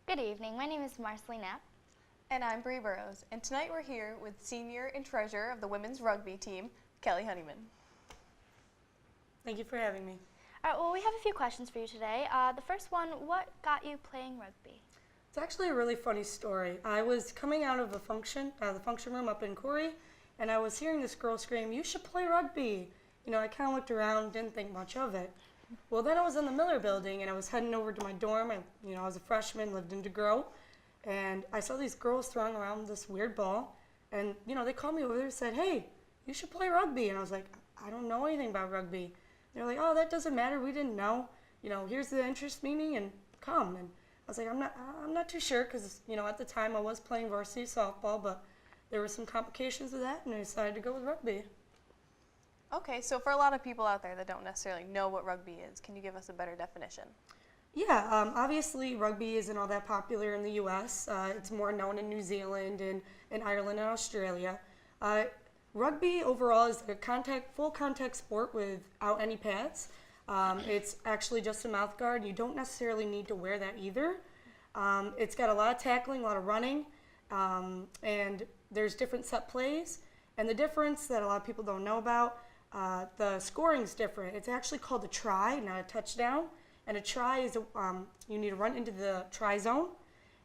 Good evening. My name is Marceline Knapp. And I'm Bree Burrows, and tonight we're here with senior and treasurer of the women's rugby team, Kelly Hunneyman. Thank you for having me. All right, well, we have a few questions for you today. The first one, what got you playing rugby? It's actually a really funny story. I was coming out of the function room up in Corey, and I was hearing this girl scream, "You should play rugby." You know, I kind of looked around, didn't think much of it. Well, then I was in the Miller building, and I was heading over to my dorm. I was a freshman, lived in DeGros, and I saw these girls throwing around this weird ball, and, they called me over there and said, "Hey, you should play rugby." And I was like, "I don't know anything about rugby." They're like, "Oh, that doesn't matter. We didn't know. Here's the interest meeting and come." And I was like, I'm not too sure because, at the time I was playing varsity softball, but there were some complications with that, and I decided to go with rugby. Okay, so for a lot of people out there that don't necessarily know what rugby is, can you give us a better definition? Yeah, obviously rugby isn't all that popular in the U.S. It's more known in New Zealand and in Ireland and Australia. Rugby overall is a full contact sport without any pads. It's actually just a mouth guard. You don't necessarily need to wear that either. It's got a lot of tackling, a lot of running, and there's different set plays. And the difference that a lot of people don't know about, the scoring's different. It's actually called a try, not a touchdown. And a try is you need to run into the try zone,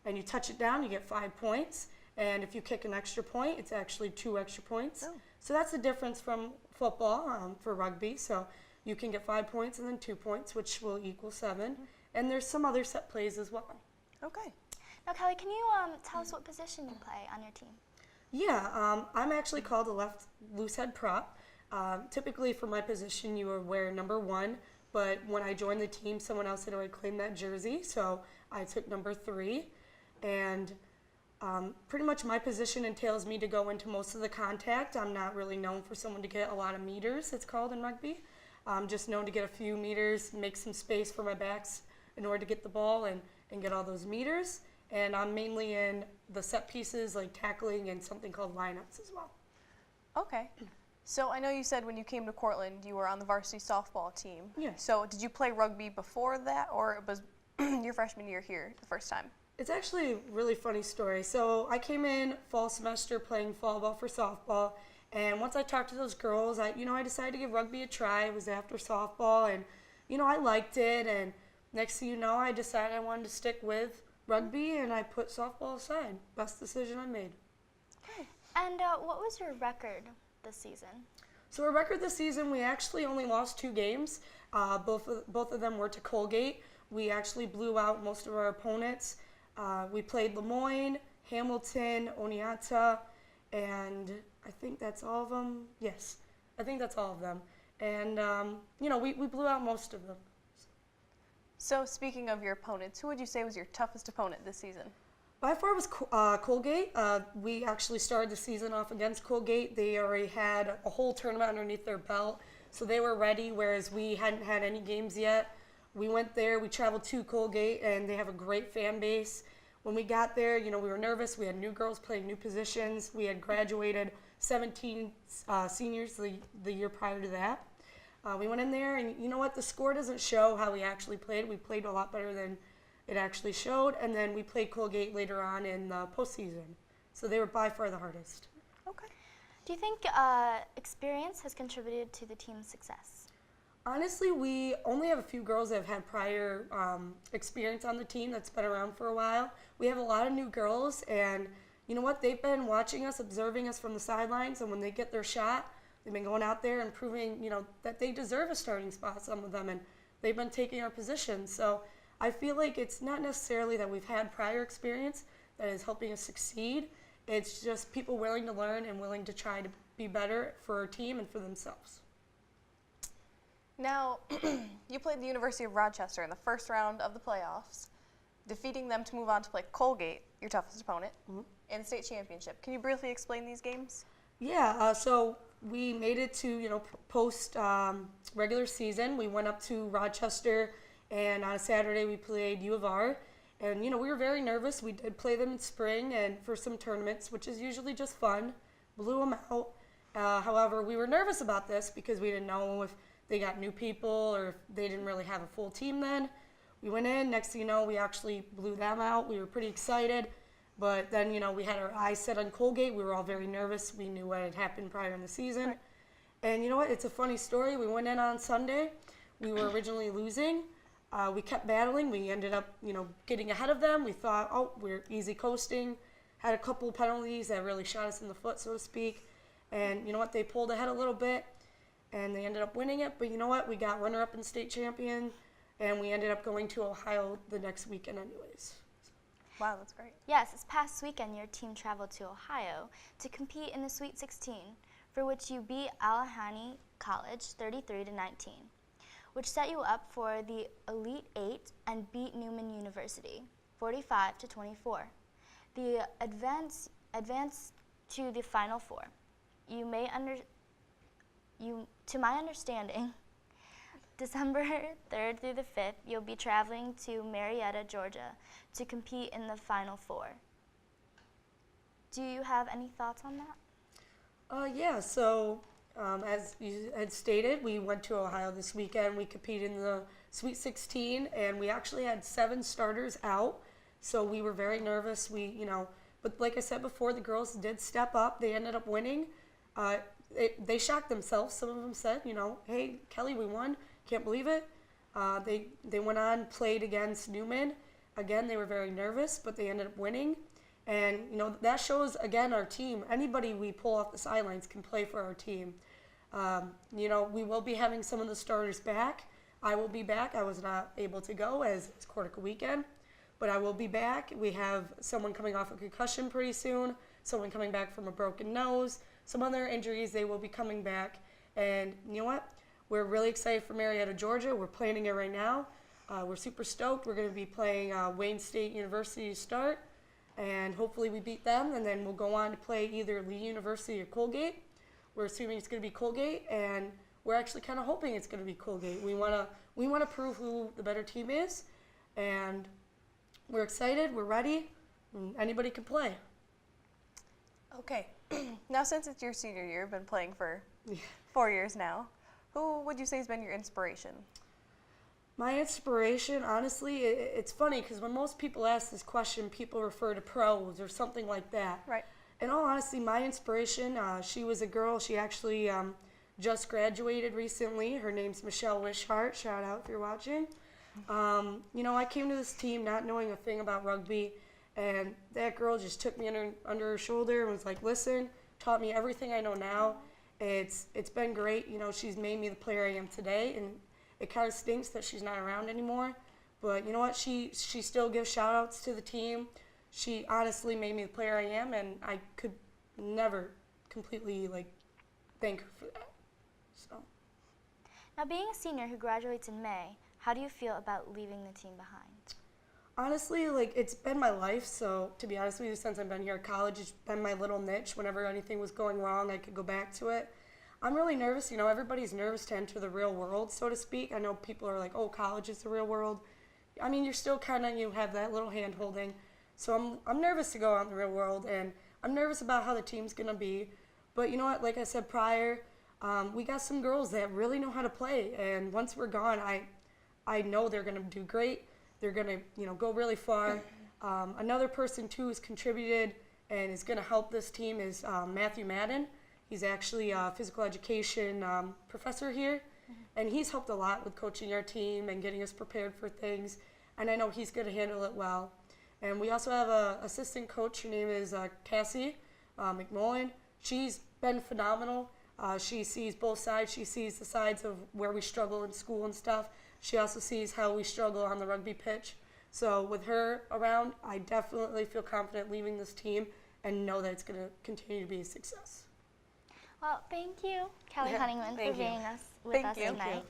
and you touch it down, you get 5 points. And if you kick an extra point, it's actually 2 extra points. Oh. So that's the difference from football for rugby. So you can get 5 points and then 2 points, which will equal 7. Mm-hmm. And there's some other set plays as well. Okay. Now, Kelly, can you tell us what position you play on your team? Yeah, I'm actually called a left loose head prop. Typically for my position, you would wear number 1. But when I joined the team, someone else had already claimed that jersey, so I took number 3. And pretty much my position entails me to go into most of the contact. I'm not really known for someone to get a lot of meters, it's called in rugby. I'm just known to get a few meters, make some space for my backs in order to get the ball and get all those meters. And I'm mainly in the set pieces like tackling and something called lineups as well. Okay. So I know you said when you came to Cortland you were on the varsity softball team. Yeah. So did you play rugby before that, or was your freshman year here the first time? It's actually a really funny story. So I came in fall semester playing fall ball for softball, and once I talked to those girls, I decided to give rugby a try. It was after softball, and I liked it, and next thing you know, I decided I wanted to stick with rugby, and I put softball aside. Best decision I made. Okay. And what was your record this season? So our record this season, we actually only lost 2 games. Both of them were to Colgate. We actually blew out most of our opponents. We played Lemoyne, Hamilton, Oneonta, and I think that's all of them. Yes, I think that's all of them. And, we blew out most of them. So speaking of your opponents, who would you say was your toughest opponent this season? By far was Colgate. We actually started the season off against Colgate. They already had a whole tournament underneath their belt, so they were ready, whereas we hadn't had any games yet. We went there, we traveled to Colgate, and they have a great fan base. When we got there, we were nervous. We had new girls playing new positions. We had graduated 17 seniors the year prior to that. We went in there, and you know what? The score doesn't show how we actually played. We played a lot better than it actually showed, and then we played Colgate later on in the postseason. So they were by far the hardest. Okay. Do you think experience has contributed to the team's success? Honestly, we only have a few girls that have had prior experience on the team that's been around for a while. We have a lot of new girls, and you know what? They've been watching us, observing us from the sidelines, and when they get their shot, they've been going out there and proving, that they deserve a starting spot, some of them, and they've been taking our positions. So I feel like it's not necessarily that we've had prior experience that is helping us succeed. It's just people willing to learn and willing to try to be better for our team and for themselves. Now, you played the University of Rochester in the first round of the playoffs, defeating them to move on to play Colgate, your toughest opponent, in the state championship. Can you briefly explain these games? Yeah, so we made it to, post regular season. We went up to Rochester, and on a Saturday we played U of R. And, we were very nervous. We did play them in spring and for some tournaments, which is usually just fun. Blew them out. However, we were nervous about this because we didn't know if they got new people or if they didn't really have a full team then. we went in. Next thing you know, we actually blew them out. We were pretty excited. But then, we had our eyes set on Colgate. We were all very nervous. We knew what had happened prior in the season. Right. And you know what? It's a funny story. We went in on Sunday. We were originally losing. We kept battling. We ended up, getting ahead of them. We thought, oh, we're easy coasting. Had a couple penalties that really shot us in the foot, so to speak. And you know what? They pulled ahead a little bit, and they ended up winning it. But you know what? We got runner-up and state champion, and we ended up going to Ohio the next weekend anyways. Wow, that's great. Yes, this past weekend your team traveled to Ohio to compete in the Sweet 16, for which you beat Allegheny College 33-19, which set you up for the Elite Eight and beat Newman University 45-24. The advance to the Final Four. To my understanding, December 3rd through the 5th, you'll be traveling to Marietta, Georgia, to compete in the Final Four. Do you have any thoughts on that? Yeah, so as you had stated, we went to Ohio this weekend. We competed in the Sweet 16, and we actually had 7 starters out, so we were very nervous. But like I said before, the girls did step up. They ended up winning. They shocked themselves. Some of them said, hey, Kelly, we won. Can't believe it. They went on, played against Newman. Again, they were very nervous, but they ended up winning. And, that shows, again, our team. Anybody we pull off the sidelines can play for our team. We will be having some of the starters back. I will be back. I was not able to go as it's Cortica weekend, but I will be back. We have someone coming off a concussion pretty soon, someone coming back from a broken nose, some other injuries. They will be coming back. And you know what? We're really excited for Marietta, Georgia. We're planning it right now. We're super stoked. We're going to be playing Wayne State University to start, and hopefully we beat them, and then we'll go on to play either Lee University or Colgate. We're assuming it's going to be Colgate, and we're actually kind of hoping it's going to be Colgate. We want to prove who the better team is, and we're excited. We're ready. And anybody can play. Okay. Now, since it's your senior year, you've been playing for 4 years now. Who would you say has been your inspiration? My inspiration, honestly, it's funny because when most people ask this question, people refer to pros or something like that. Right. In all honesty, my inspiration, she was a girl. She actually just graduated recently. Her name's Michelle Wishart. Shout out if you're watching. I came to this team not knowing a thing about rugby, and that girl just took me under her shoulder and was like, listen, taught me everything I know now. It's been great. She's made me the player I am today, and it kind of stinks that she's not around anymore. But you know what? She still gives shout-outs to the team. She honestly made me the player I am, and I could never completely thank her for that. So. Now, being a senior who graduates in May, how do you feel about leaving the team behind? Honestly, it's been my life, so to be honest with you, since I've been here at college, it's been my little niche. Whenever anything was going wrong, I could go back to it. I'm really nervous. Everybody's nervous to enter the real world, so to speak. I know people are like, oh, college is the real world. I mean, you're still kind of, you have that little hand-holding. So I'm nervous to go out in the real world, and I'm nervous about how the team's going to be. But you know what? Like I said prior, we got some girls that really know how to play, and once we're gone, I know they're going to do great. They're going to, go really far. Another person, too, who's contributed and is going to help this team is Matthew Madden. He's actually a physical education professor here, and he's helped a lot with coaching our team and getting us prepared for things, and I know he's going to handle it well. And we also have an assistant coach. Her name is Cassie McMullen. She's been phenomenal. She sees both sides. She sees the sides of where we struggle in school and stuff. She also sees how we struggle on the rugby pitch. So with her around, I definitely feel confident leaving this team and know that it's going to continue to be a success. Well, thank you, Kelly Hunneyman, for being with us tonight.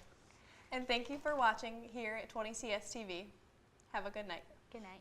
And thank you for watching here at 20 CSTV. Have a good night. Good night.